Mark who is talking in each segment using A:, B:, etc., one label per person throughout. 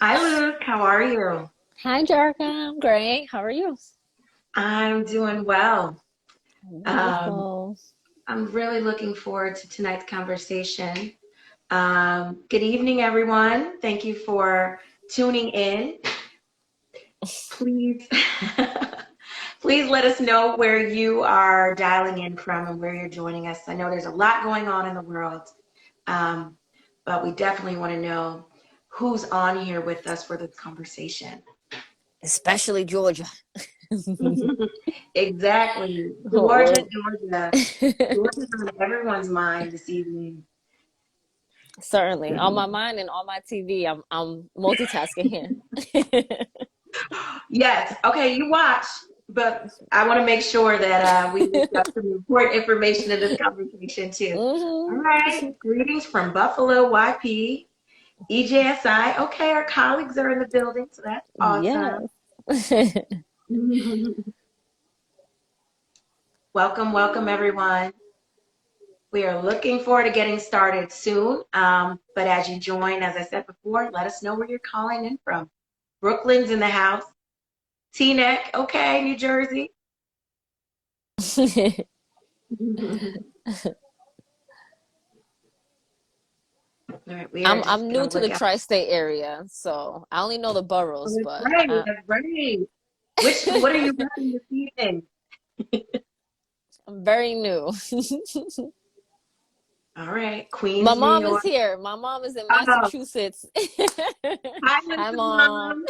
A: Hi, Luke. How are you?
B: Hi, Jarka. I'm great. How are you?
A: I'm doing well. Um,
B: Wonderful.
A: I'm really looking forward to tonight's conversation. Good evening, everyone. Thank you for tuning in. Please, please let us know where you are dialing in from and where you're joining us. I know there's a lot going on in the world, um, but we definitely want to know who's on here with us for this conversation.
B: Especially Georgia.
A: Exactly. Georgia,
B: Oh,
A: Georgia. Georgia's on everyone's mind this evening.
B: certainly. On my mind and on my TV, I'm multitasking here.
A: Yes. Okay, you watch, but I want to make sure that we discuss some important information in this conversation too. All
B: hmm
A: right. Greetings from Buffalo, YP, EJSI. Okay, our colleagues are in the building, so that's awesome.
B: Yes.
A: Welcome, welcome, everyone. We are looking forward to getting started soon. But as you join, as I said before, let us know where you're calling in from. Brooklyn's in the house. Teaneck, okay, New Jersey. All right, we are
B: I'm
A: just
B: new
A: gonna
B: to the
A: look out.
B: tri-state area, so I only know the
A: Oh,
B: boroughs,
A: that's
B: but
A: right. That's right. What are you repping this evening?
B: I'm very new.
A: All right,
B: My
A: Queens, New
B: mom is
A: York.
B: here. My mom is in
A: Oh,
B: Massachusetts.
A: hi,
B: Hi,
A: Mr.
B: mom.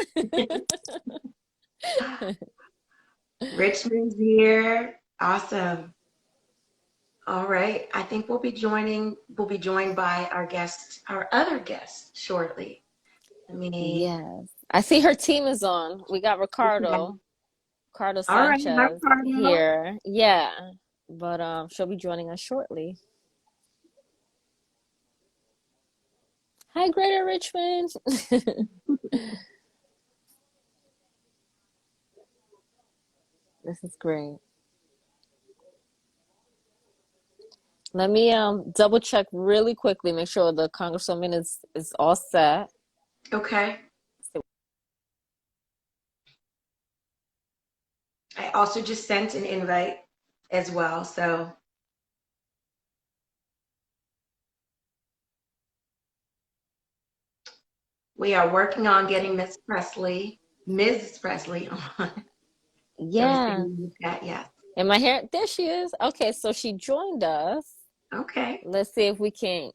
A: Mom. Richmond's here. Awesome. All right. I think we'll be joined by our other guest shortly. Let me,
B: Yes. I see her team is on. We got
A: okay.
B: Ricardo
A: All right. Hi,
B: Sanchez
A: Cardinal.
B: here. Yeah. But she'll be joining us shortly. Hi, Greater Richmond. This is great. Let me double check really quickly, make sure the congresswoman is all set.
A: Okay. I also just sent an invite as well. So we are working on getting Ms. Presley on. So just
B: Yeah.
A: giving you that, yes.
B: Am I here? There she is. Okay, so she joined us.
A: Okay.
B: Let's see if we can,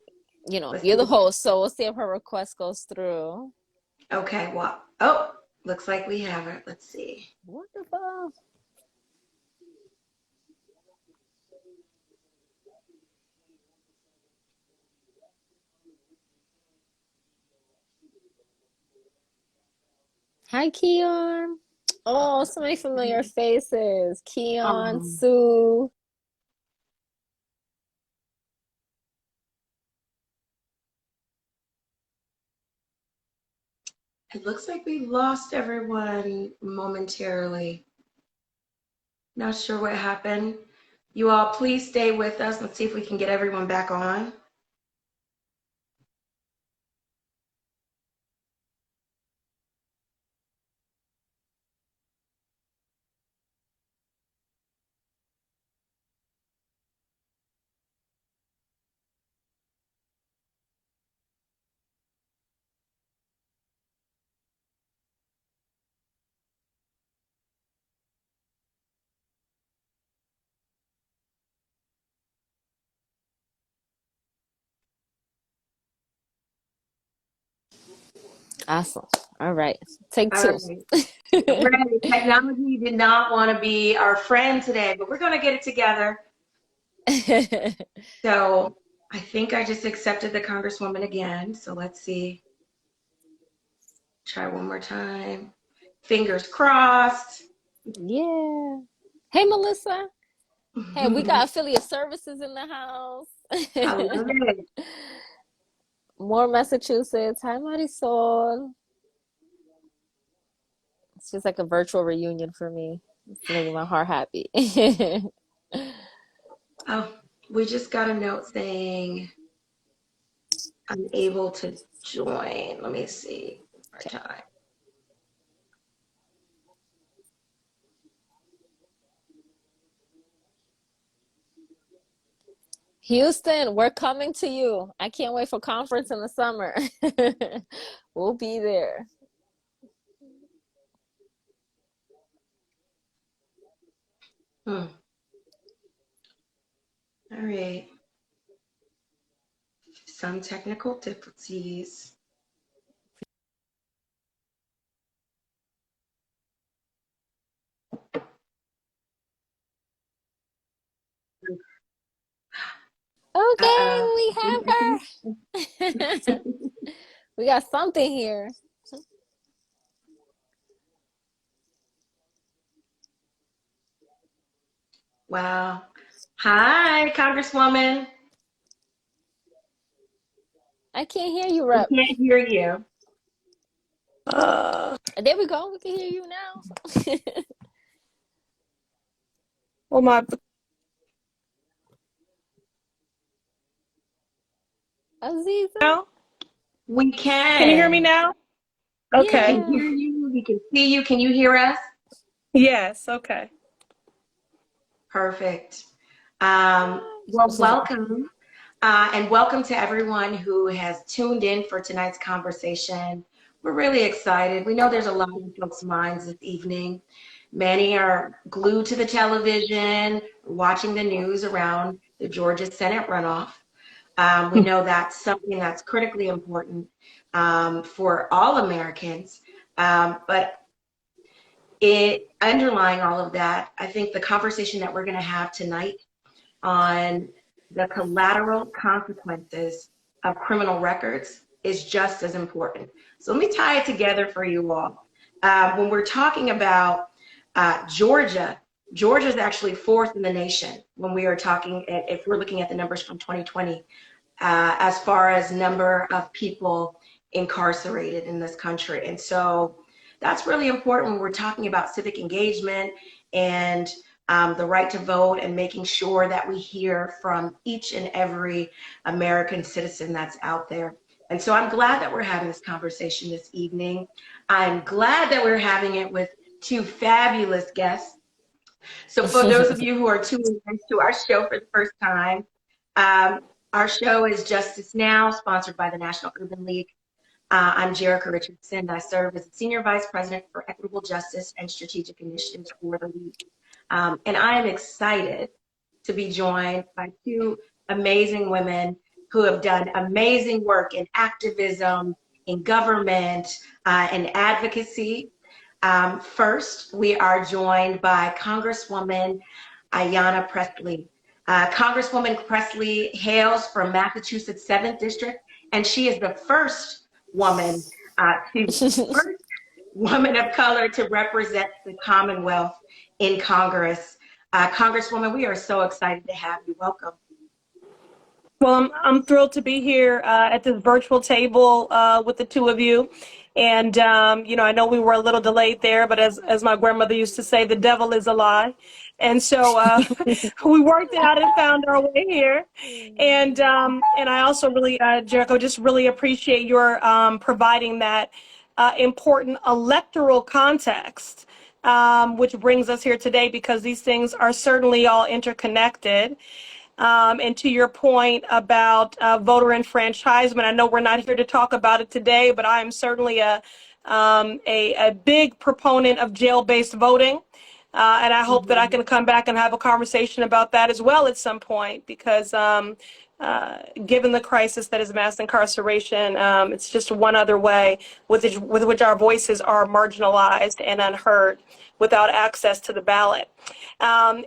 A: Let's
B: you're
A: see.
B: the host, so we'll see if her request goes through.
A: Okay, well, oh, looks like we have it. Let's see.
B: Wonderful. Hi, Keon. Oh, so many familiar faces. Keon,
A: Um,
B: Sue.
A: it looks like we lost everyone momentarily. Not sure what happened. You all, please stay with us. Let's see if we can get everyone back on.
B: Awesome. All right. Take
A: All
B: two.
A: right. Right. Technology did not want to be our friend today, but we're going to get it together. So I think I just accepted the Congresswoman again. So let's see. Try one more time. Fingers crossed.
B: Yeah. Hey, Melissa. Hey, we
A: I
B: got affiliate services in the house.
A: love it.
B: More Massachusetts. Hi, Marisol. It's just like a virtual reunion for me. It's making my heart happy.
A: Oh, we just got a note saying unable to join. Let me see. our time.
B: Houston, we're coming to you. I can't wait for conference in the summer. We'll be there.
A: Hmm. All right. Some technical difficulties.
B: Okay,
A: Uh-oh.
B: we have her. We got something here.
A: Wow. Hi, Congresswoman.
B: I can't hear you,
A: We
B: Rep.
A: can't hear you.
B: There we go. We can hear you now.
C: Well, my
B: Aziza.
C: now?
A: We
C: Can you hear me
A: can.
C: now?
A: We
C: Okay.
A: can
B: Yeah.
A: hear you. We can see you. Can you hear us?
C: Yes. Okay.
A: Perfect.
B: Hi.
A: Well, welcome. And welcome to everyone who has tuned in for tonight's conversation. We're really excited. We know there's a lot in folks' minds this evening. Many are glued to the television, watching the news around the Georgia Senate runoff. We know that's something that's critically important for all Americans. But underlying all of that, I think the conversation that we're going to have tonight on the collateral consequences of criminal records is just as important. So let me tie it together for you all. When we're talking about Georgia, Georgia is actually fourth in the nation when we are talking, if we're looking at the numbers from 2020, as far as number of people incarcerated in this country. And so that's really important when we're talking about civic engagement and the right to vote and making sure that we hear from each and every American citizen that's out there. And so I'm glad that we're having this conversation this evening. I'm glad that we're having it with two fabulous guests. So for those of you who are tuning into our show for the first time, um, our show is Justice Now, sponsored by the National Urban League. I'm Jerica Richardson. I serve as Senior Vice President for Equitable Justice and Strategic Initiatives for the League. And I am excited to be joined by two amazing women who have done amazing work in activism, in government, and advocacy. First, we are joined by Congresswoman Ayanna Pressley. Congresswoman Pressley hails from Massachusetts 7th District, and she is the first woman first woman of color to represent the Commonwealth in Congress. Congresswoman, we are so excited to have you. Welcome.
C: Well, I'm thrilled to be here at this virtual table with the two of you. And, I know we were a little delayed there, but as my grandmother used to say, the devil is a lie. And so we worked it out and found our way here. And I also really, Jericho, just really appreciate your providing that important electoral context, which brings us here today because these things are certainly all interconnected. And to your point about voter enfranchisement, I know we're not here to talk about it today, but I am certainly a big proponent of jail-based voting. And I hope that I can come back and have a conversation about that as well at some point, because given the crisis that is mass incarceration, it's just one other way with which our voices are marginalized and unheard without access to the ballot. And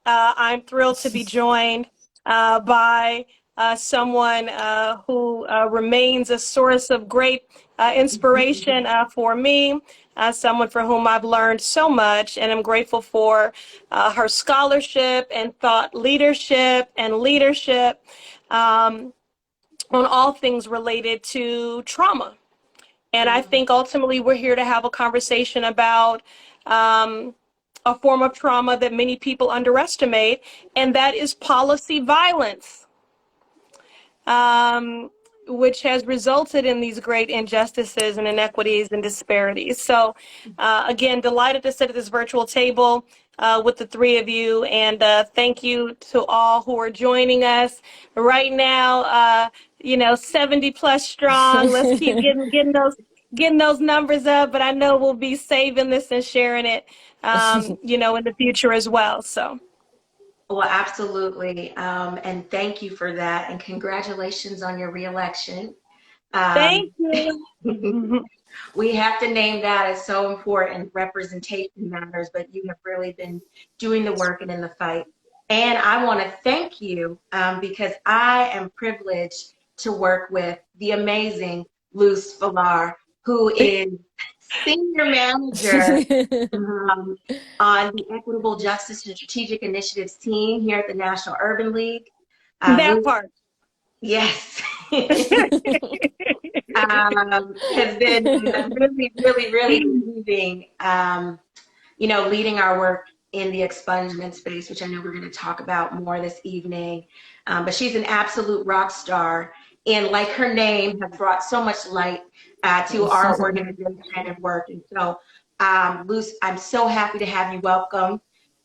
C: I'm thrilled to be joined by someone who remains a source of great inspiration for me, someone for whom I've learned so much, and I'm grateful for her scholarship and thought leadership and leadership on all things related to trauma. And I think ultimately we're here to have a conversation about a form of trauma that many people underestimate, and that is policy violence. Um, which has resulted in these great injustices and inequities and disparities. So, again, delighted to sit at this virtual table with the three of you, and thank you to all who are joining us right now. 70 plus strong. Let's keep getting those numbers up. But I know we'll be saving this and sharing it, in the future as well. So.
A: Well, absolutely. And thank you for that. And congratulations on your reelection.
C: Thank
A: Um,
C: you.
A: we have to name that. It's so important. Representation matters, but you have really been doing the work and in the fight. And I want to thank you because I am privileged to work with the amazing Luz Villar, who is senior manager on the Equitable Justice and Strategic Initiatives team here at the National Urban League.
C: That
A: Luz,
C: part.
A: yes. Has been really, really, really leading, leading our work in the expungement space, which I know we're going to talk about more this evening. But she's an absolute rock star, and like her name, has brought so much light to our organization and work. And so, Luce, I'm so happy to have you. Welcome.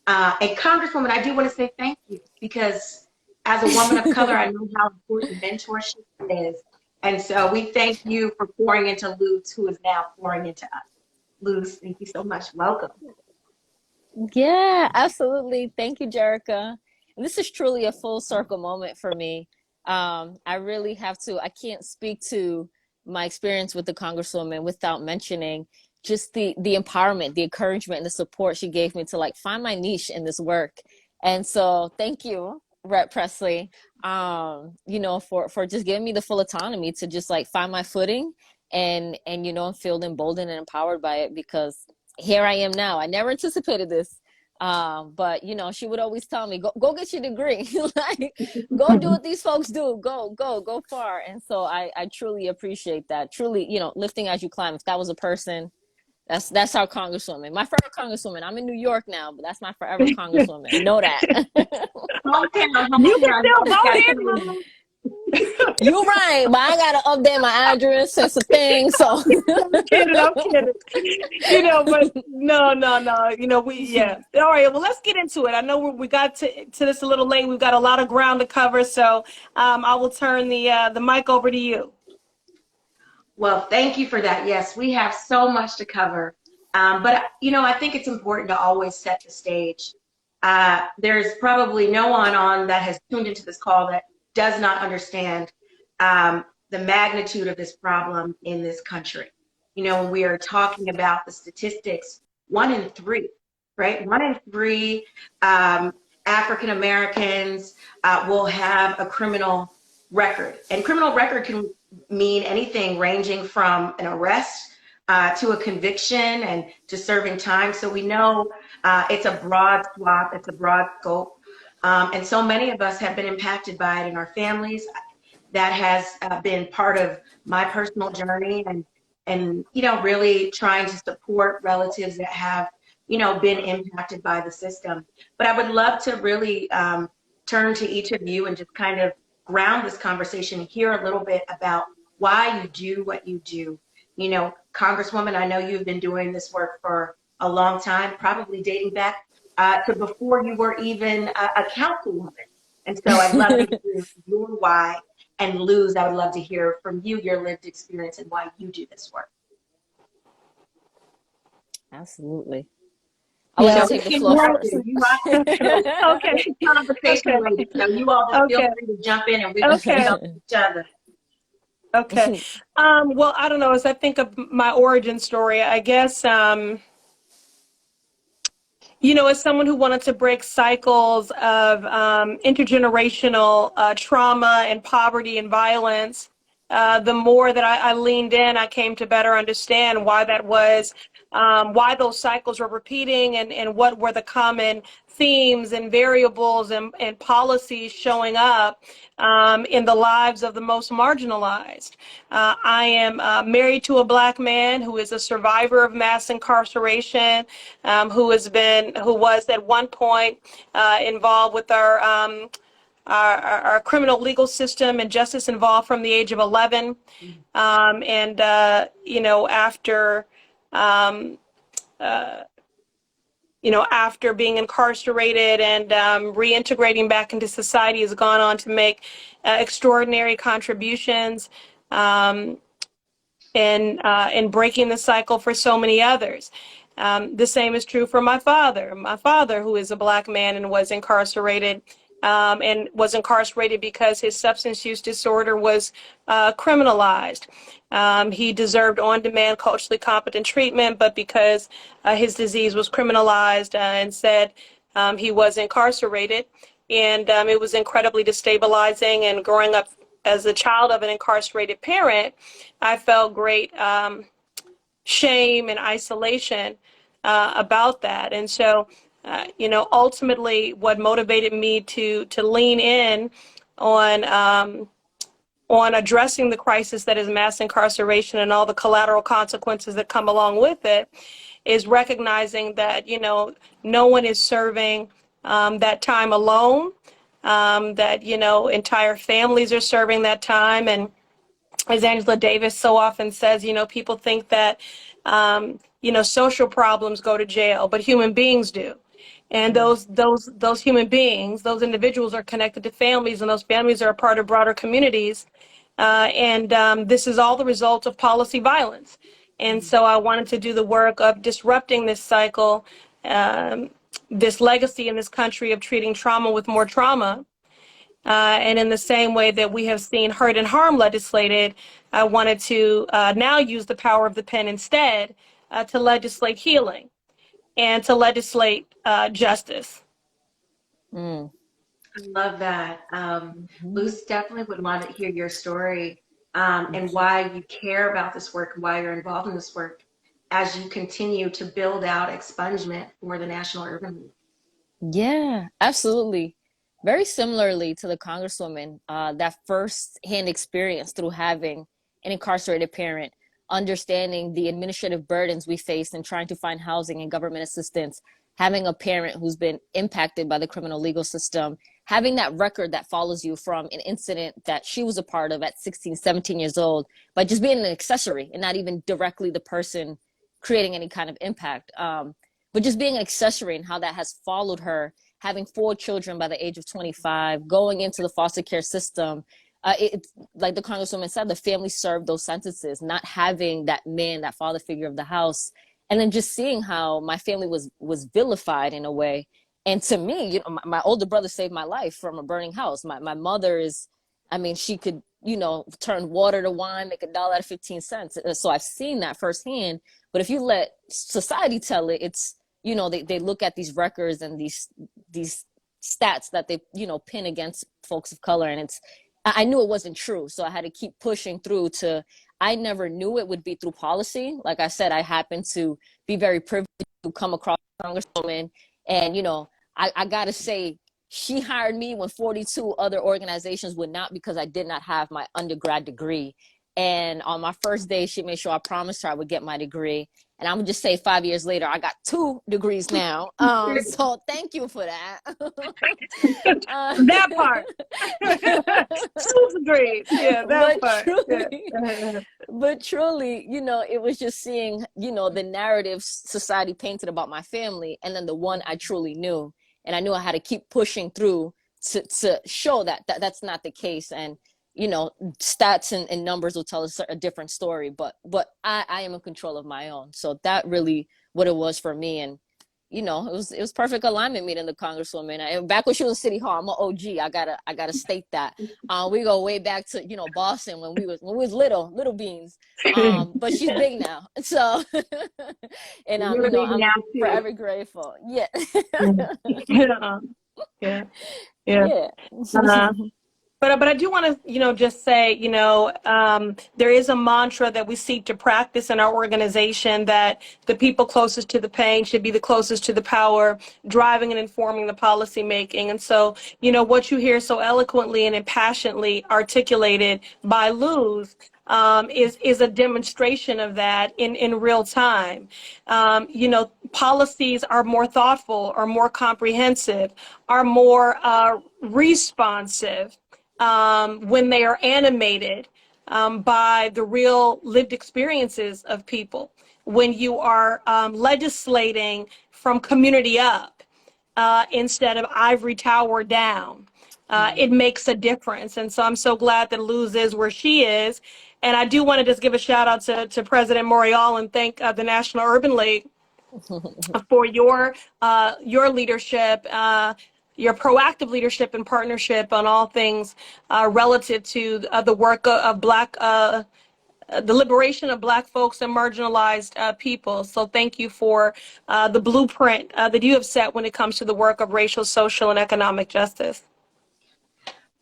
A: And Congresswoman, I do want to say thank you because as a woman of color, I know how important mentorship is. And so we thank you for pouring into Luz, who is now pouring into us. Luz, thank you so much. Welcome.
B: Yeah, absolutely. Thank you, Jerica. And this is truly a full circle moment for me. I really have to, I can't speak to my experience with the Congresswoman without mentioning just the empowerment, the encouragement, and the support she gave me to like find my niche in this work. And so thank you, Rep Presley, for just giving me the full autonomy to just like find my footing and feel emboldened and empowered by it because here I am now. I never anticipated this. But she would always tell me, go get your degree. Like, go do what these folks do. Go far. And so I truly appreciate that. Truly, lifting as you climb. If that was a person, that's our Congresswoman. My forever Congresswoman. I'm in New York now, but that's my forever Congresswoman. Know that.
C: You can still vote in, Mom.
B: You're right, but I gotta update my address and some things. So
C: I'm kidding. But no. Yeah. All right. Well, let's get into it. I know we got to this a little late. We've got a lot of ground to cover, so I will turn the mic over to you.
A: Well, thank you for that. Yes, we have so much to cover. But I think it's important to always set the stage. There's probably no one on that has tuned into this call that does not understand the magnitude of this problem in this country. When we are talking about the statistics, 1 in 3, right? 1 in 3 African Americans will have a criminal record. And criminal record can mean anything ranging from an arrest to a conviction and to serving time. So we know it's a broad swath, it's a broad scope. And so many of us have been impacted by it in our families. That has been part of my personal journey and really trying to support relatives that have, been impacted by the system. But I would love to really turn to each of you and just kind of ground this conversation and hear a little bit about why you do what you do. Congresswoman, I know you've been doing this work for a long time, probably dating back to before you were even a councilwoman. And so I'd love to hear your why. And Luz, I would love to hear from you, your lived experience and why you do this work.
B: Absolutely. I'll let you take the floor first.
C: Okay.
A: Conversation lady. So you all just feel free to jump in and we will help each other.
C: Okay. Well, I don't know. As I think of my origin story, I guess, as someone who wanted to break cycles of intergenerational trauma and poverty and violence, the more that I leaned in, I came to better understand why that was, why those cycles were repeating and what were the common themes and variables and policies showing up in the lives of the most marginalized. I am married to a Black man who is a survivor of mass incarceration, who was at one point involved with our our criminal legal system and justice involved from the age of 11. And, after, um, after being incarcerated and reintegrating back into society, has gone on to make extraordinary contributions. Um, and breaking the cycle for so many others. The same is true for my father. My father, who is a Black man and was incarcerated, because his substance use disorder was criminalized. He deserved on-demand culturally competent treatment, but because his disease was criminalized and said he was incarcerated, and it was incredibly destabilizing. And growing up as a child of an incarcerated parent, I felt great shame and isolation about that. And so, ultimately, what motivated me to lean in on addressing the crisis that is mass incarceration and all the collateral consequences that come along with it is recognizing that, no one is serving that time alone, that, entire families are serving that time. And as Angela Davis so often says, people think that, social problems go to jail, but human beings do. And those human beings, those individuals are connected to families, and those families are a part of broader communities. And this is all the result of policy violence. And so I wanted to do the work of disrupting this cycle, this legacy in this country of treating trauma with more trauma. And in the same way that we have seen hurt and harm legislated, I wanted to now use the power of the pen instead to legislate healing and to legislate justice.
B: Mm.
A: I love that. Luce, definitely would want to hear your story and why you care about this work, why you're involved in this work as you continue to build out expungement for the National Urban League.
B: Yeah, absolutely. Very similarly to the Congresswoman, that first-hand experience through having an incarcerated parent, understanding the administrative burdens we face in trying to find housing and government assistance, having a parent who's been impacted by the criminal legal system, having that record that follows you from an incident that she was a part of at 16, 17 years old, by just being an accessory and not even directly the person creating any kind of impact. But just being an accessory and how that has followed her, having 4 children by the age of 25, going into the foster care system. It's like the Congresswoman said, the family served those sentences, not having that man, that father figure of the house, and then just seeing how my family was vilified in a way. And to me, my older brother saved my life from a burning house. My mother is, I mean, she could, turn water to wine, make $1 out of 15 cents. So I've seen that firsthand. But if you let society tell it, it's, they look at these records and these stats that they, pin against folks of color. And I knew it wasn't true. So I had to keep pushing through I never knew it would be through policy. Like I said, I happened to be very privileged to come across a Congresswoman. And, I got to say, she hired me when 42 other organizations would not, because I did not have my undergrad degree. And on my first day, she made sure I promised her I would get my degree. And I'm gonna just say 5 years later, I got 2 degrees now. So thank you for that.
C: That part. 2 degrees. Yeah, that part.
B: Truly,
C: Yeah.
B: but truly, it was just seeing, the narrative society painted about my family, and then the one I truly knew. And I knew I had to keep pushing through to show that that's not the case. And stats and numbers will tell us a different story, but I am in control of my own. So that really what it was for me. And it was perfect alignment meeting the Congresswoman. Back when she was in City Hall, I'm an OG. I gotta state that. We go way back to Boston when we was little beans. But she's big now. So and I'm forever grateful. Yeah.
C: Yeah. Yeah. Yeah.
B: Yeah.
C: But I do want to, just say, there is a mantra that we seek to practice in our organization, that the people closest to the pain should be the closest to the power, driving and informing the policy making. And so, what you hear so eloquently and impassionately articulated by Luz is a demonstration of that in real time. Policies are more thoughtful, are more comprehensive, are more responsive when they are animated by the real lived experiences of people. When you are legislating from community up instead of ivory tower down, it makes a difference. And so I'm so glad that Luz is where she is. And I do want to just give a shout out to President Morial and thank the National Urban League for your leadership, your proactive leadership and partnership on all things relative to the work of the liberation of Black folks and marginalized people. So thank you for the blueprint that you have set when it comes to the work of racial, social, and economic justice.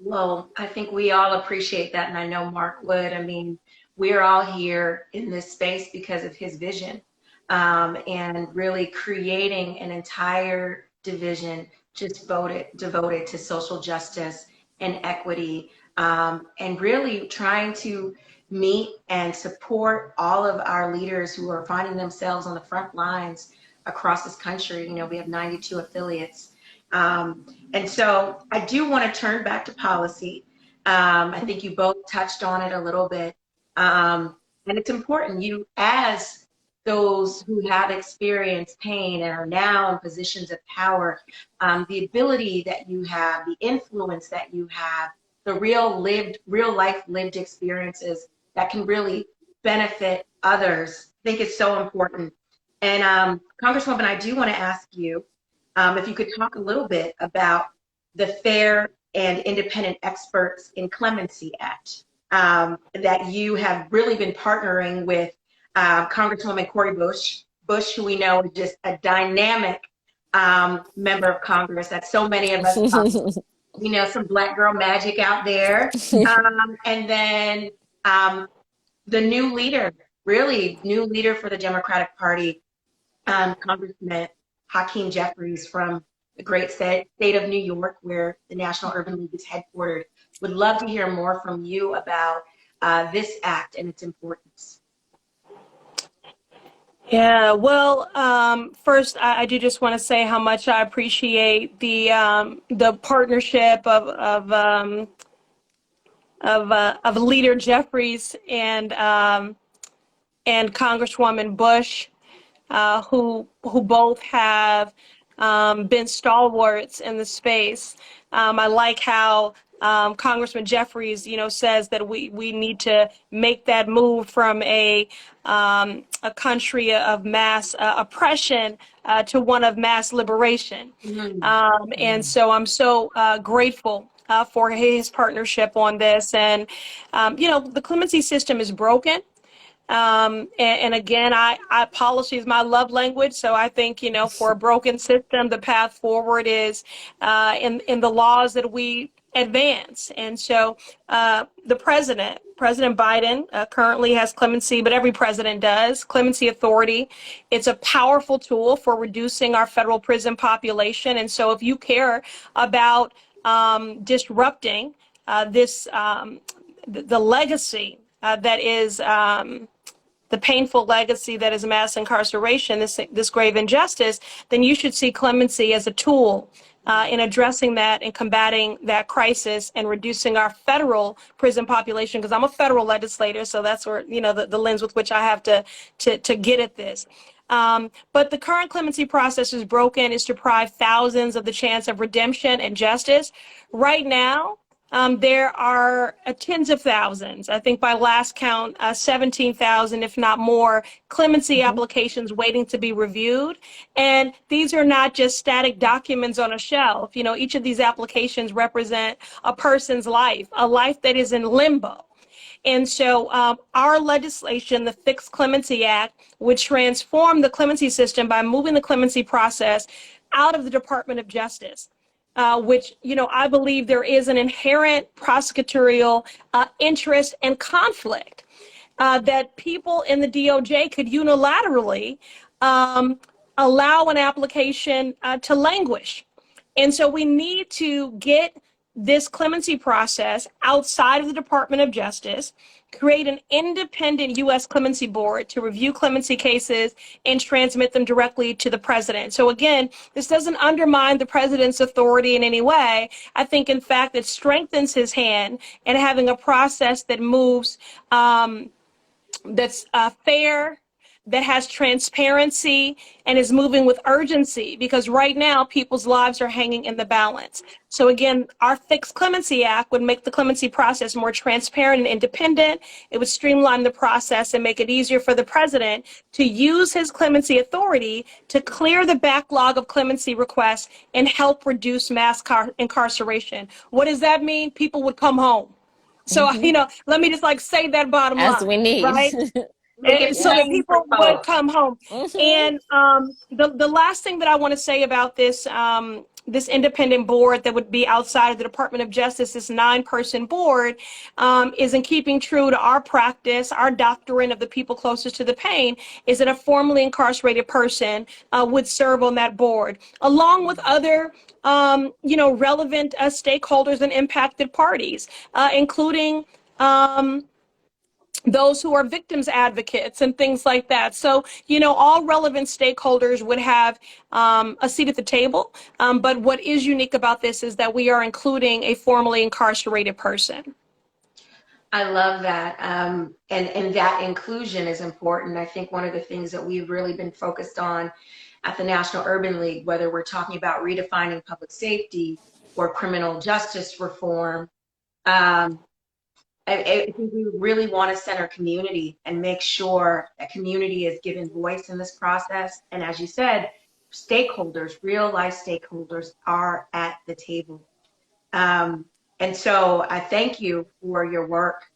A: Well, I think we all appreciate that, and I know Mark would. I mean, we're all here in this space because of his vision, and really creating an entire division just devoted to social justice and equity, and really trying to meet and support all of our leaders who are finding themselves on the front lines across this country. We have 92 affiliates. And so I do want to turn back to policy. I think you both touched on it a little bit. And it's important, as those who have experienced pain and are now in positions of power, the ability that you have, the influence that you have, the real life lived experiences that can really benefit others, I think is so important. And Congresswoman, I do want to ask you, if you could talk a little bit about the Fair and Independent Experts in Clemency Act that you have really been partnering with Congresswoman Cori Bush, who we know is just a dynamic member of Congress that so many of us, we know some Black girl magic out there. And then the new leader for the Democratic Party, Congressman Hakeem Jeffries from the great state of New York, where the National Urban League is headquartered. Would love to hear more from you about this act and its importance.
C: Yeah, well, first, I do just want to say how much I appreciate the partnership of Leader Jeffries and Congresswoman Bush, who both have been stalwarts in the space. I like how Congressman Jeffries, says that we need to make that move from a country of mass oppression to one of mass liberation. And so I'm so grateful for his partnership on this. And, the clemency system is broken. And again, policy is my love language. So I think, for a broken system, the path forward is in the laws that we advance. And so President Biden currently has clemency, but every president does, clemency authority. It's a powerful tool for reducing our federal prison population. And so if you care about disrupting the legacy that is the painful legacy that is mass incarceration, this grave injustice, then you should see clemency as a tool in addressing that and combating that crisis and reducing our federal prison population. Because I'm a federal legislator, so that's where the lens with which I have to get at this. But the current clemency process is broken. It's deprived thousands of the chance of redemption and justice. Right now, there are tens of thousands, I think by last count, 17,000, if not more, clemency applications waiting to be reviewed. And these are not just static documents on a shelf. Each of these applications represent a person's life, a life that is in limbo. And so our legislation, the Fixed Clemency Act, would transform the clemency system by moving the clemency process out of the Department of Justice which, I believe there is an inherent prosecutorial interest and conflict that people in the DOJ could unilaterally um, allow an application to languish. And so we need to get this clemency process outside of the Department of Justice, create an independent U.S. clemency board to review clemency cases and transmit them directly to the president. So again, this doesn't undermine the president's authority in any way. I think, in fact, it strengthens his hand in having a process that moves that's fair, that has transparency, and is moving with urgency, because right now people's lives are hanging in the balance. So again, our Fixed Clemency Act would make the clemency process more transparent and independent. It would streamline the process and make it easier for the president to use his clemency authority to clear the backlog of clemency requests and help reduce mass incarceration. What does that mean? People would come home. So, let me just say that bottom
B: As
C: line,
B: we need.
C: right?
A: Make it
C: So that
A: plain for
C: people would
A: folks.
C: come home. And the last thing that I want to say about this this independent board that would be outside of the Department of Justice, this 9-person board, is in keeping true to our practice, our doctrine of the people closest to the pain, is that a formerly incarcerated person would serve on that board, along with other relevant stakeholders and impacted parties, including those who are victims advocates and things like that. So, all relevant stakeholders would have a seat at the table. But what is unique about this is that we are including a formerly incarcerated person.
A: I love that. And that inclusion is important. I think one of the things that we've really been focused on at the National Urban League, whether we're talking about redefining public safety or criminal justice reform, I think we really want to center community and make sure that community is given voice in this process. And as you said, stakeholders, real life stakeholders are at the table. And so I thank you for your work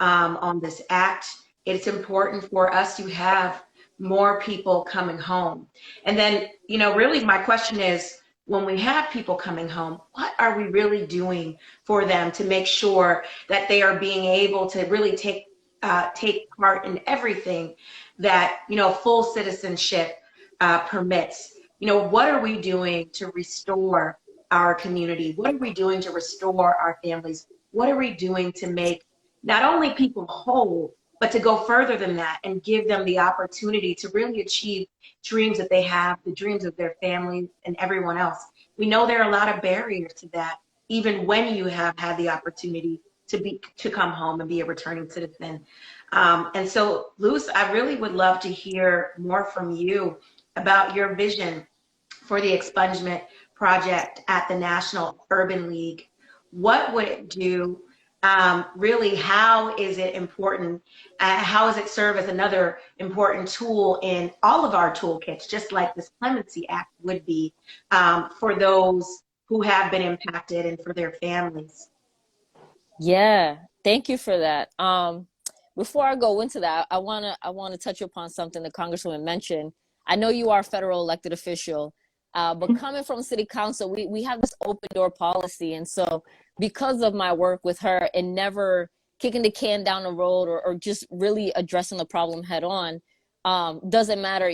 A: on this act. It's important for us to have more people coming home. And then, really my question is, when we have people coming home, what are we really doing for them to make sure that they are being able to really take part in everything that, full citizenship permits? What are we doing to restore our community? What are we doing to restore our families? What are we doing to make not only people whole, but to go further than that and give them the opportunity to really achieve dreams that they have, the dreams of their families and everyone else? We know there are a lot of barriers to that, even when you have had the opportunity to come home and be a returning citizen. And so, Luz, I really would love to hear more from you about your vision for the expungement project at the National Urban League. What would it do? Really, how is it important? How does it serve as another important tool in all of our toolkits, just like this Clemency Act would be for those who have been impacted and for their families?
B: Yeah, thank you for that. Before I go into that, I wanna touch upon something the Congresswoman mentioned. I know you are a federal elected official, but coming from City Council, we have this open door policy, and so because of my work with her and never kicking the can down the road or just really addressing the problem head on, doesn't matter,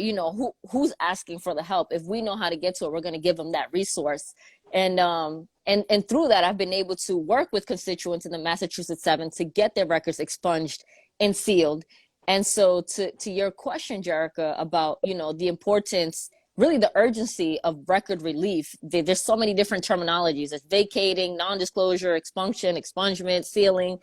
B: who's asking for the help. If we know how to get to it, we're going to give them that resource. And through that, I've been able to work with constituents in the Massachusetts 7 to get their records expunged and sealed. And so to your question, Jerica, about, the importance, really the urgency of record relief, there's so many different terminologies. It's vacating, non-disclosure, expunction, expungement, sealing.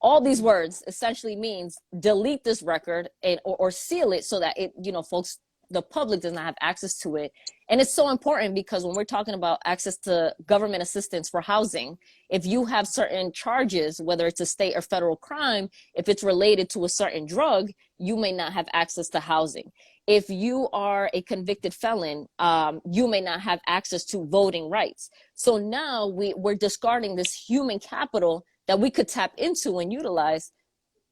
B: All these words essentially means delete this record or seal it so that it, folks, the public does not have access to it. And it's so important because when we're talking about access to government assistance for housing, if you have certain charges, whether it's a state or federal crime, if it's related to a certain drug, you may not have access to housing. If you are a convicted felon, you may not have access to voting rights. So now we're discarding this human capital that we could tap into and utilize,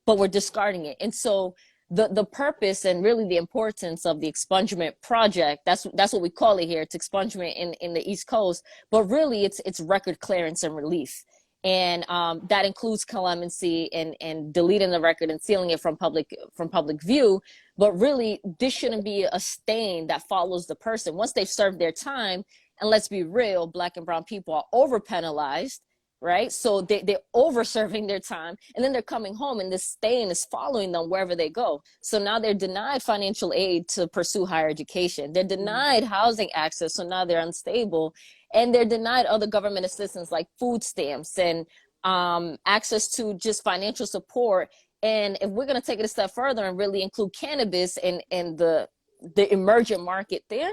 B: but we're discarding it. And so the purpose and really the importance of the expungement project, that's what we call it here. It's expungement in the East Coast, but really it's record clearance and relief. And that includes clemency and deleting the record and sealing it from public view. But really, this shouldn't be a stain that follows the person once they've served their time. And let's be real, Black and brown people are over penalized, right? So they're over serving their time, and then they're coming home and this stain is following them wherever they go. So now they're denied financial aid to pursue higher education. They're denied housing access, so now they're unstable. And they're denied other government assistance like food stamps and access to just financial support. And if we're going to take it a step further and really include cannabis and the emergent market there,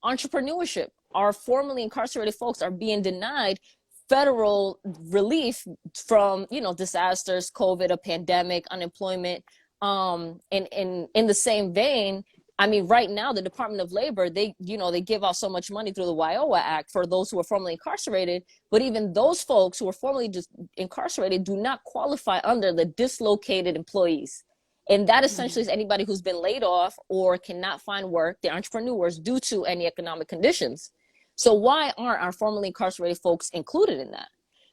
B: entrepreneurship. Our formerly incarcerated folks are being denied federal relief from, disasters, COVID, a pandemic, unemployment. And in the same vein, I mean, right now, the Department of Labor, they give out so much money through the WIOA Act for those who are formerly incarcerated. But even those folks who are formerly just incarcerated do not qualify under the dislocated employees. And that essentially is anybody who's been laid off or cannot find work, the entrepreneurs, due to any economic conditions. So why aren't our formerly incarcerated folks included in that?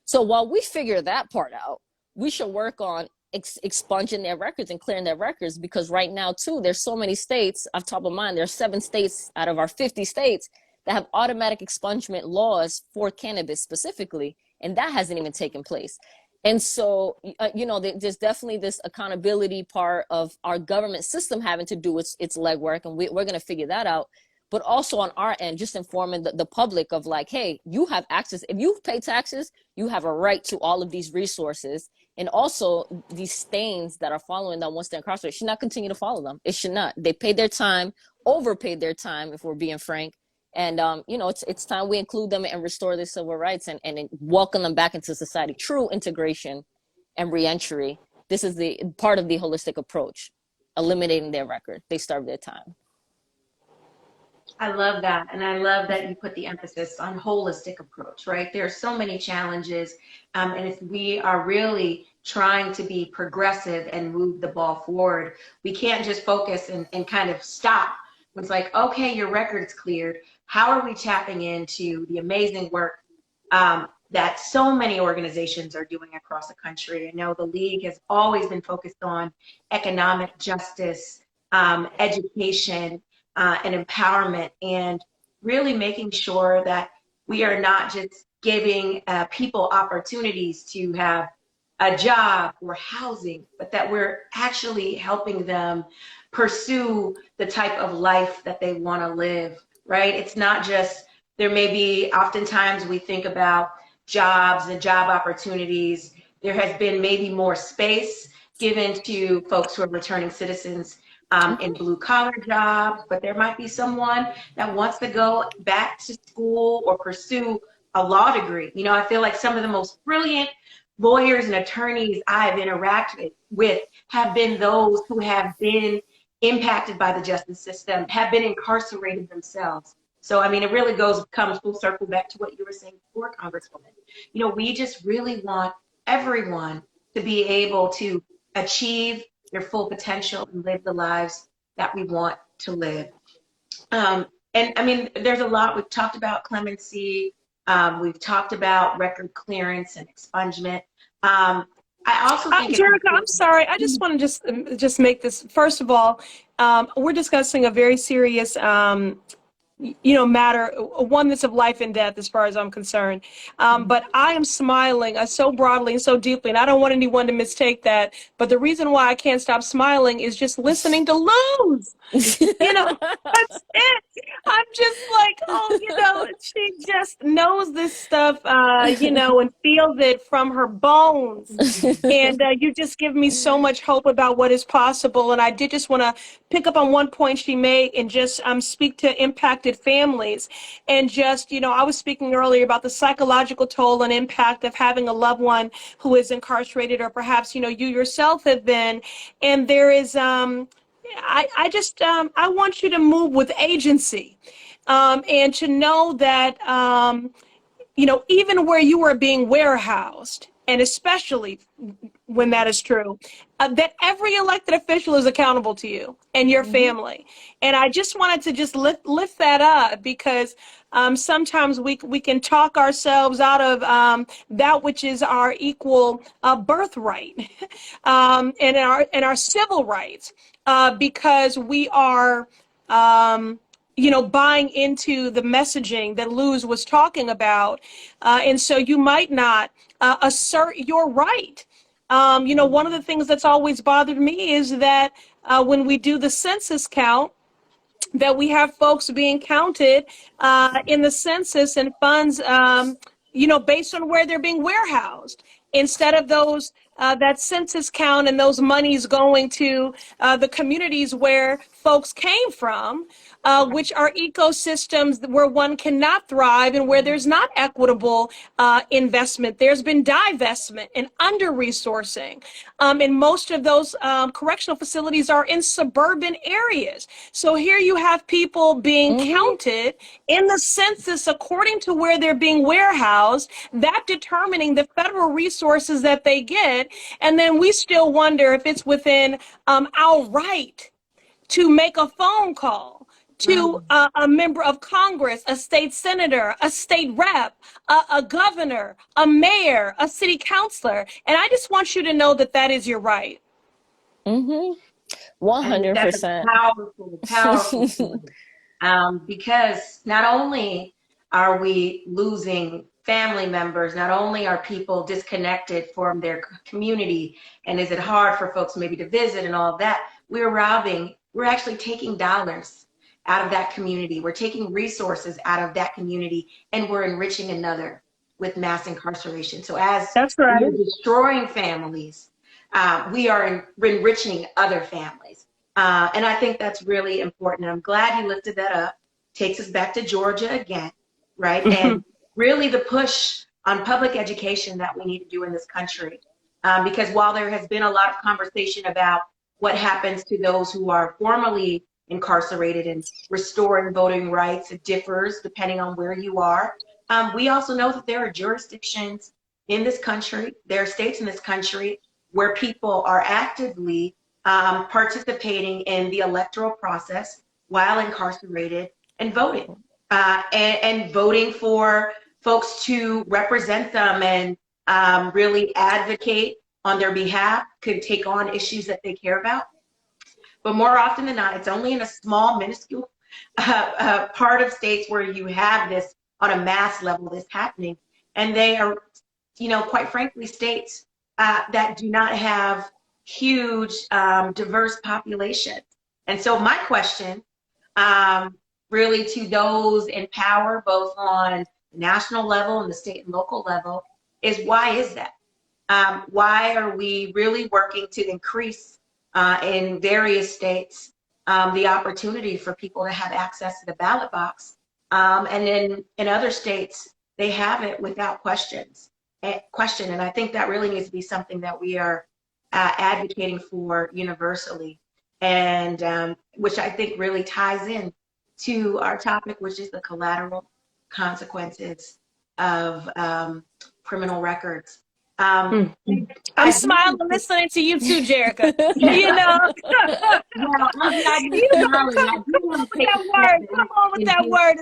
B: So while we figure that part out, we should work on expunging their records and clearing their records, because right now too, there's so many states off top of mind. There's 7 states out of our 50 states that have automatic expungement laws for cannabis specifically, and that hasn't even taken place. And so, there's definitely this accountability part of our government system having to do its legwork, and we're going to figure that out. But also on our end, just informing the public of like, hey, you have access. If you pay taxes, you have a right to all of these resources. And also these stains that are following them once they're incarcerated should not continue to follow them. It should not. They paid their time, overpaid their time, if we're being frank. And, it's time we include them and restore their civil rights and welcome them back into society. True integration and reentry. This is the part of the holistic approach, eliminating their record. They serve their time.
A: I love that. And I love that you put the emphasis on holistic approach, right? There are so many challenges. And if we are really trying to be progressive and move the ball forward, we can't just focus and kind of stop. It's like, okay, your record's cleared. How are we tapping into the amazing work that so many organizations are doing across the country? I know the League has always been focused on economic justice, education, and empowerment, and really making sure that we are not just giving people opportunities to have a job or housing, but that we're actually helping them pursue the type of life that they want to live, right? It's not just, there may be, oftentimes we think about jobs and job opportunities. There has been maybe more space given to folks who are returning citizens in blue collar jobs, but there might be someone that wants to go back to school or pursue a law degree. I feel like some of the most brilliant lawyers and attorneys I've interacted with have been those who have been impacted by the justice system, have been incarcerated themselves. So, I mean, it really comes full circle back to what you were saying before, Congresswoman. We just really want everyone to be able to achieve their full potential and live the lives that we want to live. And I mean, there's a lot. We've talked about clemency. We've talked about record clearance and expungement. I also think
C: Jerica, I'm sorry. I just want to just make this. First of all, we're discussing a very serious matter, one that's of life and death as far as I'm concerned. But I am smiling so broadly and so deeply, and I don't want anyone to mistake that. But the reason why I can't stop smiling is just listening to Luz. That's it. I'm just like, she just knows this stuff, and feels it from her bones. And you just give me so much hope about what is possible. And I did just want to pick up on one point she made and just speak to impacted families. And just, I was speaking earlier about the psychological toll and impact of having a loved one who is incarcerated, or perhaps, you yourself have been. And there is, I want you to move with agency, and to know that, even where you are being warehoused, and especially when that is true, that every elected official is accountable to you and your
B: Mm-hmm.
C: family. And I just wanted to just lift that up because sometimes we can talk ourselves out of that which is our equal birthright and our civil rights because we are buying into the messaging that Luz was talking about. And so you might not assert your right. One of the things that's always bothered me is that when we do the census count, that we have folks being counted in the census and funds, based on where they're being warehoused, instead of those that census count and those monies going to the communities where folks came from, which are ecosystems where one cannot thrive and where there's not equitable investment. There's been divestment and under-resourcing. And most of those correctional facilities are in suburban areas. So here you have people being
B: Mm-hmm.
C: counted in the census according to where they're being warehoused, that determining the federal resources that they get. And then we still wonder if it's within our right to make a phone call to a member of Congress, a state senator, a state rep, a governor, a mayor, a city councilor. And I just want you to know that that is your right.
B: Mm-hmm.
A: And that's a
B: 100%.
A: powerful, powerful point. Because not only are we losing family members, not only are people disconnected from their community, and is it hard for folks maybe to visit and all of that, we're actually taking dollars out of that community. We're taking resources out of that community, and we're enriching another with mass incarceration. So as
C: That's
A: we
C: right.
A: are destroying families, we are enriching other families. And I think that's really important. I'm glad you lifted that up. Takes us back to Georgia again, right? And really the push on public education that we need to do in this country. Because while there has been a lot of conversation about what happens to those who are formerly incarcerated and restoring voting rights, it differs depending on where you are. We also know that there are jurisdictions in this country, there are states in this country where people are actively participating in the electoral process while incarcerated and voting, and voting for folks to represent them and really advocate on their behalf, could take on issues that they care about. But more often than not, it's only in a small, minuscule part of states where you have this on a mass level, this happening. And they are, quite frankly, states that do not have huge, diverse populations. And so my question, really to those in power, both on the national level and the state and local level, is why is that? Why are we really working to increase in various states the opportunity for people to have access to the ballot box? And in other states, they have it without question. And I think that really needs to be something that we are advocating for universally, and which I think really ties in to our topic, which is the collateral consequences of criminal records. Um,
C: I'm
A: I do
C: smiling
A: think that,
C: listening to you too, Jerica. You know,
A: well, I'm glad you're
C: you
A: smiling. I do
C: come on
A: want to
C: with
A: take
C: that
A: a step
C: word. Come
A: back
C: on with
A: and
C: that
A: give.
C: word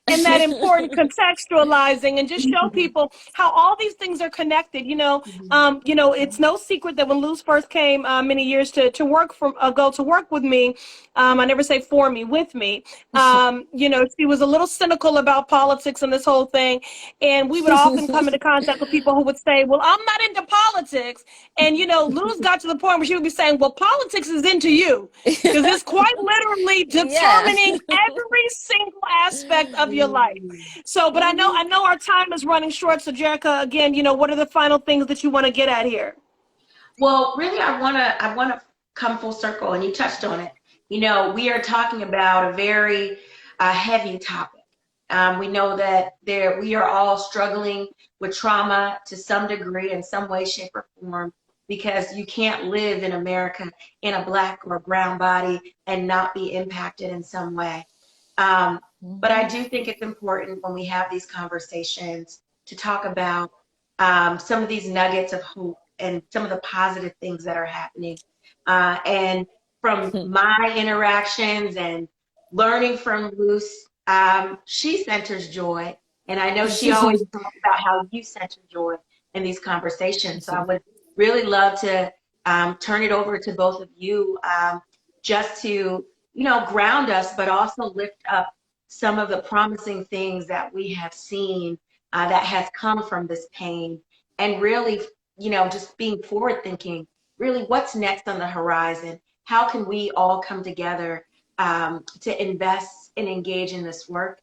C: and that important contextualizing and just show people how all these things are connected. It's no secret that when Luz first came many years to work go to work with me, I never say for me, with me. She was a little cynical about politics and this whole thing, and we would often come into contact with people who would say, "Well, I'm not into politics," and Luz got to the point where she would be saying, "Well, politics is into you." Because it's quite literally
B: Yeah.
C: determining every single aspect of your life. So, but I know
B: Mm-hmm.
C: our time is running short. So, Jerica, again, what are the final things that you want to get at here?
A: Well, really, I wanna come full circle, and you touched on it. We are talking about a very heavy topic. We know that we are all struggling with trauma to some degree, in some way, shape, or form, because you can't live in America in a Black or brown body and not be impacted in some way. But I
B: Mm-hmm.
A: do think it's important when we have these conversations to talk about some of these nuggets of hope and some of the positive things that are happening. And from my interactions and learning from Luce, she centers joy. And I know she always talks about how you center joy in these conversations. So I would really love to turn it over to both of you, just to, ground us, but also lift up some of the promising things that we have seen that has come from this pain, and really, just being forward thinking, really what's next on the horizon? How can we all come together to invest and engage in this work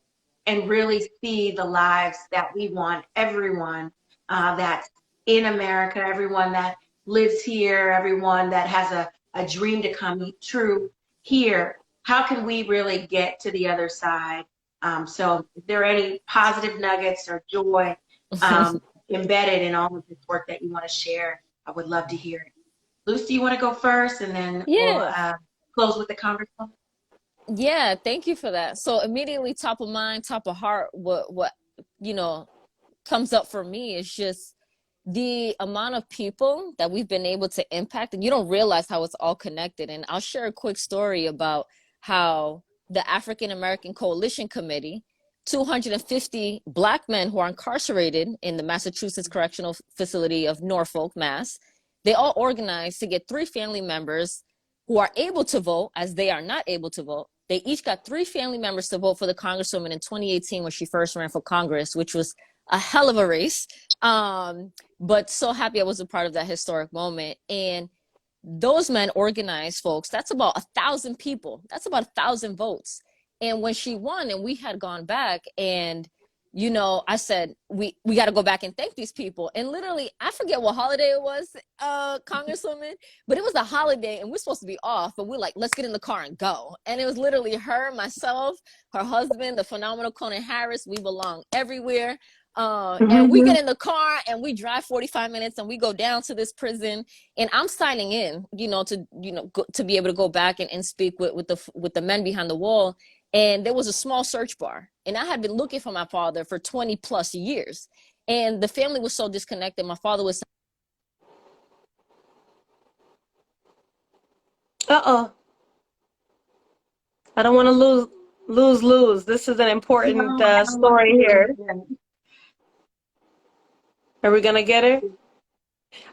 A: and really see the lives that we want, everyone that's in America, everyone that lives here, everyone that has a dream to come true here? How can we really get to the other side? So if there are any positive nuggets or joy embedded in all of this work that you want to share, I would love to hear it. Lucy, you want to go first, and then we'll
B: Yeah.
A: close with the conversation?
B: Yeah, thank you for that. So immediately top of mind, top of heart, what you know comes up for me is just the amount of people that we've been able to impact, and you don't realize how it's all connected. And I'll share a quick story about how the African American Coalition Committee, 250 Black men who are incarcerated in the Massachusetts Correctional Facility of Norfolk, Mass, they all organized to get 3 family members who are able to vote, as they are not able to vote. They each got 3 family members to vote for the Congresswoman in 2018 when she first ran for Congress, which was a hell of a race. But so happy I was a part of that historic moment. And those men organized, folks. That's about 1,000 people. That's about 1,000 votes. And when she won, and we had gone back, and I said we got to go back and thank these people. And literally, I forget what holiday it was, Congresswoman, but it was a holiday, and we're supposed to be off. But we're like, let's get in the car and go. And it was literally her, myself, her husband, the phenomenal Conan Harris. We belong everywhere. And we get in the car and we drive 45 minutes and we go down to this prison, and I'm signing in, to be able to go back and speak with the men behind the wall. And there was a small search bar, and I had been looking for my father for 20 plus years. And the family was so disconnected. My father was.
C: Uh-oh. I don't want to lose. This is an important
A: No, I don't want
C: story here. Are we gonna get her?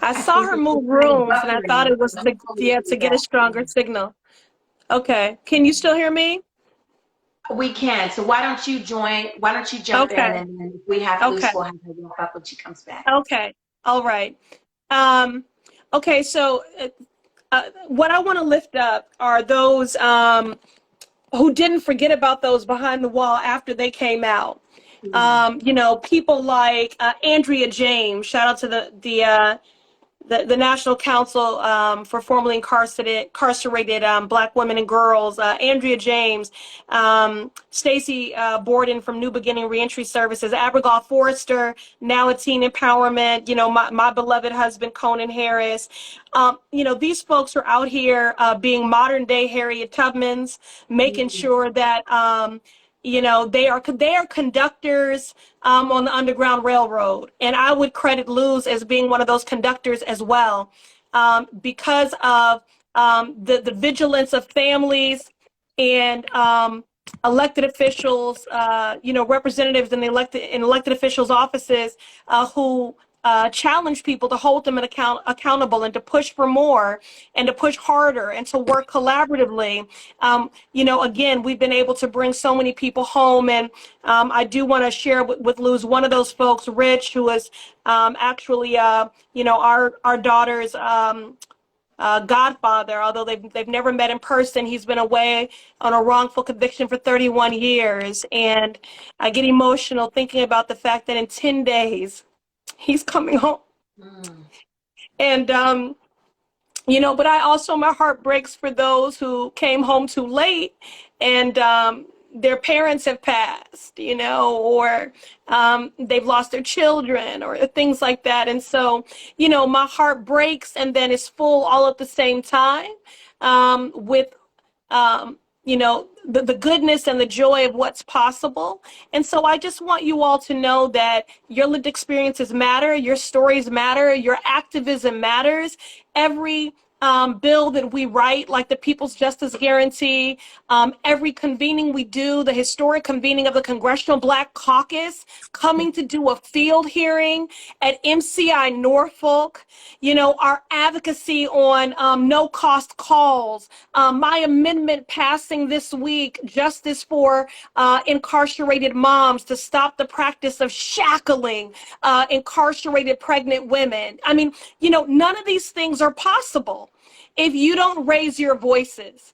C: I saw her move rooms, and I thought it was to get a stronger signal. Okay. Can you still hear me?
A: We can. So why don't you join? Why don't you jump in, and then if we have Lucy, we'll have her walk up when she comes back.
C: Okay. All right. Okay. So what I want to lift up are those who didn't forget about those behind the wall after they came out. People like Andrea James. Shout out to the National Council for Formerly Incarcerated Black Women and Girls, Andrea James, Stacy Borden from New Beginning Reentry Services, Abigail Forrester, now at Teen Empowerment, my beloved husband, Conan Harris. These folks are out here being modern day Harriet Tubmans, making sure that they are conductors on the Underground Railroad, and I would credit Luz as being one of those conductors as well, because of the vigilance of families and elected officials, representatives in the elected officials' offices who challenge people to hold them accountable and to push for more and to push harder and to work collaboratively. Again, we've been able to bring so many people home, and I do want to share with Luz one of those folks, Rich, who is actually, our daughter's godfather. Although they've never met in person, he's been away on a wrongful conviction for 31 years, and I get emotional thinking about the fact that in 10 days he's coming home. And but I also, my heart breaks for those who came home too late and their parents have passed, or they've lost their children or things like that. And so, my heart breaks and then it's full all at the same time, with the goodness and the joy of what's possible. And so I just want you all to know that your lived experiences matter, your stories matter, your activism matters. Every bill that we write, like the People's Justice Guarantee, every convening we do, the historic convening of the Congressional Black Caucus, coming to do a field hearing at MCI Norfolk, our advocacy on no cost calls, my amendment passing this week, justice for incarcerated moms to stop the practice of shackling incarcerated pregnant women. I mean, none of these things are possible if you don't raise your voices.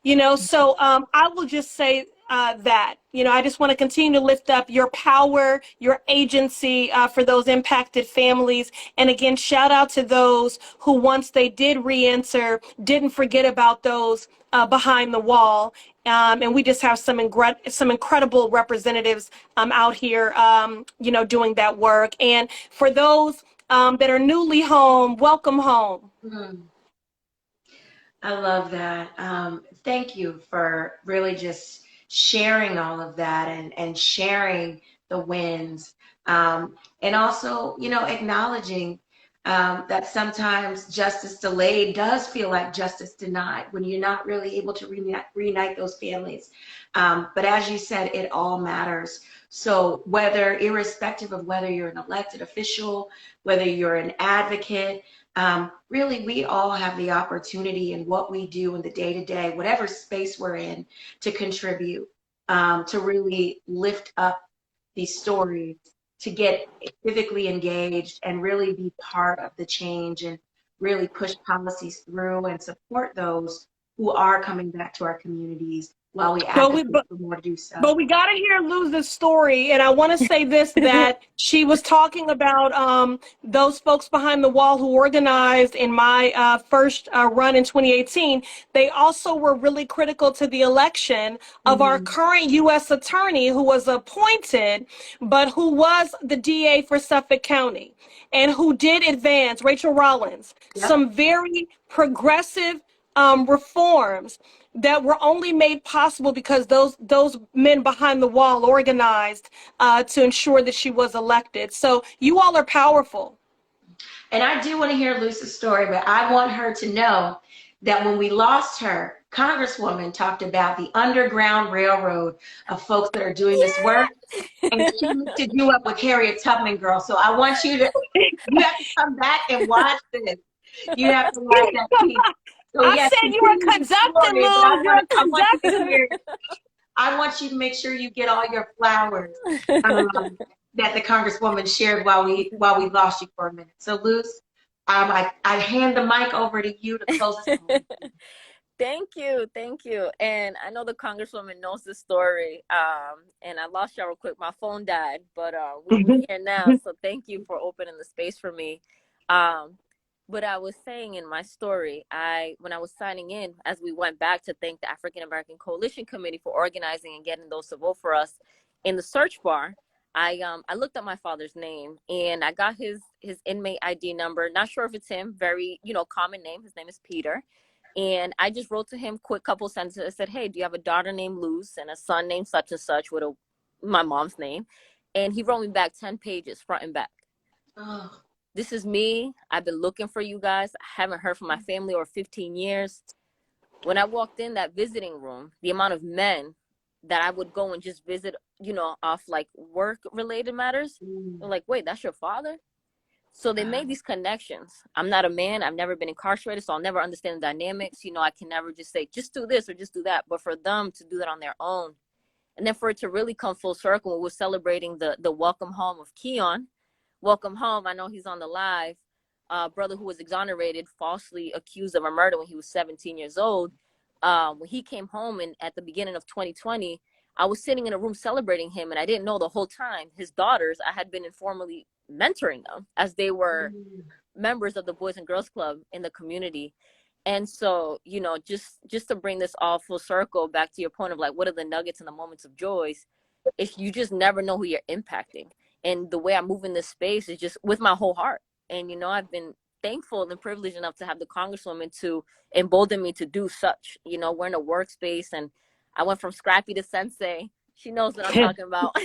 C: So I will just say that, I just want to continue to lift up your power, your agency for those impacted families. And again, shout out to those who, once they did re-enter, didn't forget about those behind the wall. And we just have some incredible representatives out here, doing that work. And for those that are newly home, welcome home.
A: Mm. I love that. Thank you for really just sharing all of that and sharing the wins. And also, acknowledging that sometimes justice delayed does feel like justice denied when you're not really able to reunite those families. But as you said, it all matters. So irrespective of whether you're an elected official, whether you're an advocate, really, we all have the opportunity in what we do in the day-to-day, whatever space we're in, to contribute, to really lift up these stories, to get civically engaged and really be part of the change and really push policies through and support those who are coming back to our communities while we advocate for more to do so.
C: But we got to hear Luz's story. And I want to say this, that she was talking about those folks behind the wall who organized in my first run in 2018. They also were really critical to the election of our current U.S. attorney, who was appointed, but who was the DA for Suffolk County, and who did advance, Rachel Rollins, some very progressive reforms that were only made possible because those men behind the wall organized to ensure that she was elected. So you all are powerful.
A: And I do want to hear Lucy's story, but I want her to know that when we lost her, Congresswoman talked about the Underground Railroad of folks that are doing this work. And she lifted you up with Harriet Tubman, girl. So I want you have to come back and watch this. You have to watch that piece. So,
C: I said you were a conductor, Lou. You're a conductor.
A: I want you to make sure you get all your flowers that the Congresswoman shared while we lost you for a minute. So, Luz, I hand the mic over to you to close this.
B: Thank you. And I know the Congresswoman knows the story. And I lost y'all real quick. My phone died, but we're here now. So thank you for opening the space for me. But I was saying in my story, when I was signing in, as we went back to thank the African American Coalition Committee for organizing and getting those to vote for us, in the search bar, I looked up my father's name, and I got his inmate ID number. Not sure if it's him. Very common name. His name is Peter. And I just wrote to him quick couple sentences. I said, hey, do you have a daughter named Luz and a son named such and such with my mom's name? And he wrote me back 10 pages, front and back.
A: Oh.
B: This is me. I've been looking for you guys. I haven't heard from my family over 15 years. When I walked in that visiting room, the amount of men that I would go and just visit, off like work-related matters, they're like, wait, that's your father? So they made these connections. I'm not a man. I've never been incarcerated, so I'll never understand the dynamics. I can never just say, just do this or just do that. But for them to do that on their own, and then for it to really come full circle, we were celebrating the welcome home of Keon. Welcome home. I know he's on the live. Brother who was exonerated, falsely accused of a murder when he was 17 years old. When he came home at the beginning of 2020, I was sitting in a room celebrating him, and I didn't know the whole time his daughters, I had been informally mentoring them as they were members of the Boys and Girls Club in the community. And so, just to bring this all full circle back to your point of like, what are the nuggets and the moments of joys? If you just never know who you're impacting. And the way I move in this space is just with my whole heart. And, I've been thankful and privileged enough to have the Congresswoman to embolden me to do such. We're in a workspace, and I went from scrappy to sensei. She knows what I'm talking about.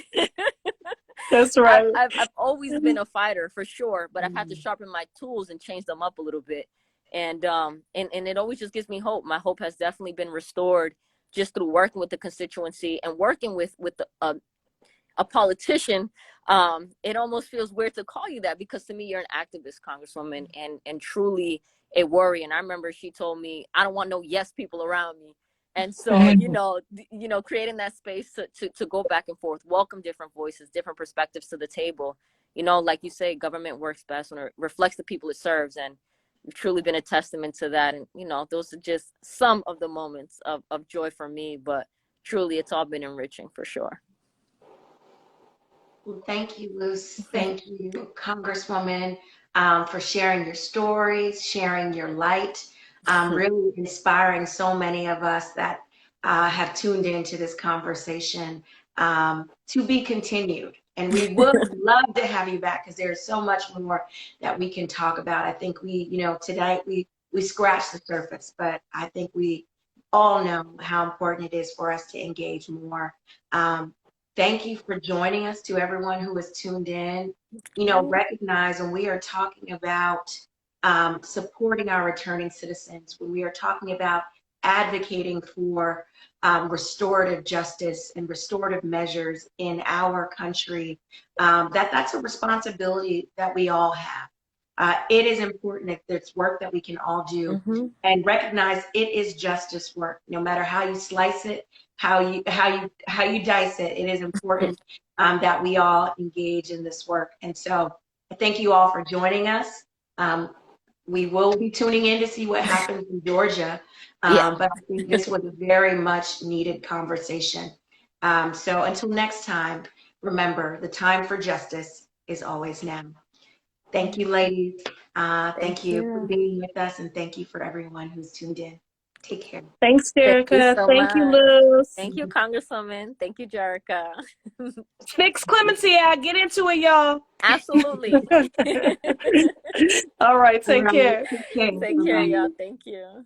C: That's right.
B: I've always been a fighter for sure, but I've had to sharpen my tools and change them up a little bit. And it always just gives me hope. My hope has definitely been restored just through working with the constituency and working with a politician. It almost feels weird to call you that, because to me you're an activist, Congresswoman, and truly a warrior. And I remember she told me, I don't want no yes people around me. And so, creating that space to go back and forth, welcome different voices, different perspectives to the table. Like you say, government works best when it reflects the people it serves. And you've truly been a testament to that. And, those are just some of the moments of joy for me, but truly it's all been enriching for sure.
A: Well, thank you, Luce. Thank you, Congresswoman, for sharing your stories, sharing your light, really inspiring so many of us that have tuned into this conversation, to be continued. And we would love to have you back, because there's so much more that we can talk about. I think tonight we scratched the surface, but I think we all know how important it is for us to engage more. Thank you for joining us. To everyone who has tuned in. Recognize when we are talking about supporting our returning citizens, when we are talking about advocating for restorative justice and restorative measures in our country, that's a responsibility that we all have. It is important that there's work that we can all do, and recognize it is justice work. No matter how you slice it, how you dice it, it is important that we all engage in this work. And so I thank you all for joining us. We will be tuning in to see what happens in Georgia, but I think this was a very much needed conversation. So until next time, remember, the time for justice is always now. Thank you, ladies. Thank you for being with us, and thank you for everyone who's tuned in. Take care.
C: Thanks,
B: Thank you
C: Jerica.
B: so
C: Thank you,
B: much.
C: Luz.
B: Thank you, Congresswoman. Thank you, Jerica.
C: Fix clemency out. Get into it, y'all.
B: Absolutely.
C: All right. Take care.
B: Take care, y'all. Thank you.